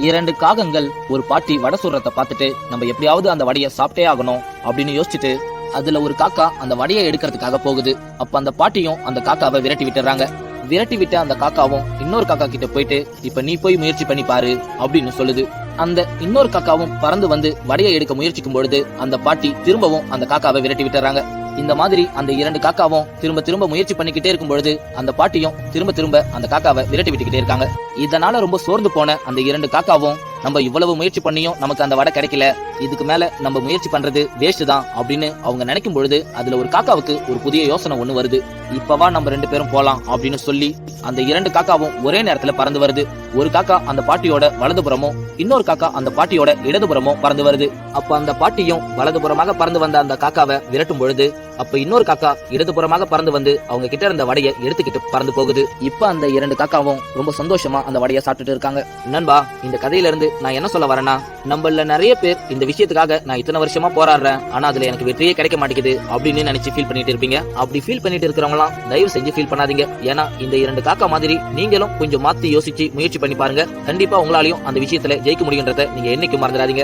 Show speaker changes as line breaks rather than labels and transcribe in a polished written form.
2 காகங்கள் ஒரு பாட்டி வடை சுடுறத பார்த்துட்டு நம்ம எப்படியாவது அந்த வடையை சாப்பிட்டே ஆகணும் அப்படின்னு யோசிச்சுட்டு அதுல ஒரு காக்கா அந்த வடையை எடுக்கிறதுக்காக போகுது. அப்ப அந்த பாட்டியும் அந்த காக்காவை விரட்டி விட்டுறாங்க. விரட்டி விட்ட அந்த காக்காவும் இன்னொரு காக்கா கிட்ட போயிட்டு இப்ப நீ போய் முயற்சி பண்ணி பாரு அப்படின்னு சொல்லுது. அந்த இன்னொரு காக்காவும் பறந்து வந்து வடையை எடுக்க முயற்சிக்கும் பொழுது அந்த பாட்டி திரும்பவும் அந்த காக்காவை விரட்டி விட்டுறாங்க. இந்த மாதிரி அந்த 2 காக்காவும் திரும்ப திரும்ப முயற்சி பண்ணிக்கிட்டே இருக்கும் பொழுது அந்த பாட்டியும் திரும்ப திரும்ப அந்த காக்காவை விரட்டி விட்டுக்கிட்டே இருக்காங்க. இதனால ரொம்ப சோர்ந்து போன அந்த 2 காக்காவும் நம்ம இவ்வளவு முயற்சி பண்ணியும் நமக்கு அந்த வடை கிடைக்கல, இதுக்கு மேல நம்ம முயற்சி பண்றது வேஸ்ட் தான் அப்படின்னு அவங்க நினைக்கும் பொழுது அதுல ஒரு காக்காவுக்கு ஒரு புதிய யோசனை ஒண்ணு வருது. இப்பவா நம்ம 2 பேரும் போலாம் அப்படின்னு சொல்லி அந்த 2 காக்காவும் ஒரே நேரத்துல பறந்து வருது. ஒரு காக்கா அந்த பாட்டியோட வலதுபுறமும் இன்னொரு காக்கா அந்த பாட்டியோட இடதுபுறமும் பறந்து வருது. அப்ப அந்த பாட்டியும் வலதுபுறமாக பறந்து வந்த அந்த காக்காவை விரட்டும் பொழுது அப்ப இன்னொரு காக்கா இடதுபுறமாக பறந்து வந்து அவங்க கிட்ட இருந்த வடையை எடுத்துக்கிட்டு பறந்து போகுது. இப்ப அந்த 2 காக்காவும் ரொம்ப சந்தோஷமா அந்த வடையை சாப்பிட்டுட்டு இருக்காங்க. நண்பா, இந்த கதையில இருந்து நான் என்ன சொல்ல வரேன்னா, நம்மள நிறைய பேர் இந்த விஷயத்துக்காக நான் இத்தனை வருஷமா போராடுறேன், ஆனா அதுல எனக்கு வெற்றியே கிடைக்க மாட்டேங்குது அப்படின்னு நினைச்சு ஃபீல் பண்ணிட்டு இருப்பீங்க. அப்படி ஃபீல் பண்ணிட்டு இருக்கிறவங்களாம் தயவு செஞ்சு ஃபீல் பண்ணாதீங்க. ஏன்னா இந்த 2 காக்கா மாதிரி நீங்களும் கொஞ்சம் மாத்தி யோசிச்சு முயற்சி பண்ணி பாருங்க. கண்டிப்பா உங்களாலையும் அந்த விஷயத்துல ஜெயிக்க முடியுன்றத நீங்க என்னைக்கும் மறந்துடாதீங்க.